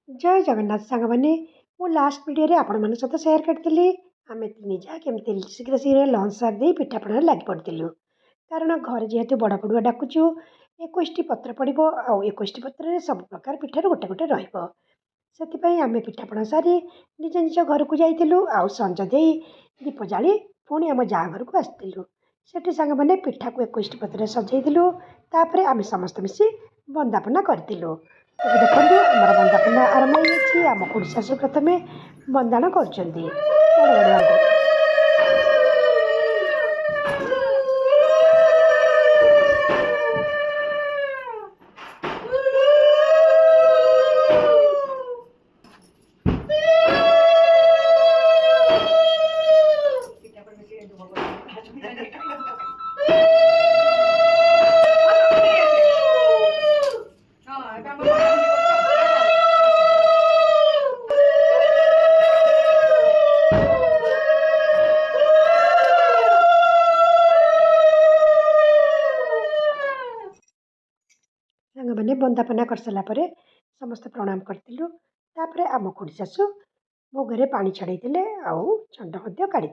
जय जगन्नाथ सांग मैंने मु लास्ट वीडियो रे आपण मन सहित शेयर करथिली आमे तीन जा केमती शीघ्र शीघ्र लंच सार दे पिठापଣା लागि पड़िलु कारण घर जेहेतु बड़ पड़ुआ डाकुचु 21टी पत्र पड़ो आउ 21टी पत्र सब प्रकार पिठार गोटे गोटे रहिबो से आमे पिठापଣା सारी निज निज घर को जाइलु आउ संज दे दीप जाली पुणी आम जा घर को आसलु सेठी सांग मैंने पिठा को 21टी पत्र सजैलु तापर आमे समस्त मिसी बंदापना करथिलु। ଏବେ ଦେଖନ୍ତୁ ଆମର ବନ୍ଦାପନା ଆରମ୍ଭ ହେଇଯାଇଛି। ଆମ ଖୁଡ଼ି ଶାଶୁ ପ୍ରଥମେ ବନ୍ଦାଣ କରୁଛନ୍ତି ବଡ଼ ବଡ଼ୁଆଙ୍କୁ। मैंने बंदापना कर सारा समस्त प्रणाम करूँ तापर आम खुड़ी शाशु भोगे पानी छड़े आउ चंड काढ़ी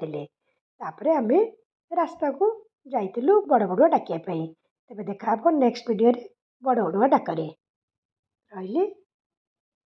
आम रास्ता को जाइलु बड़ बड़ुआ डाकिया तेज देखा नेक्स्ट वीडियो बड़ बड़ुआ डाकरे रही।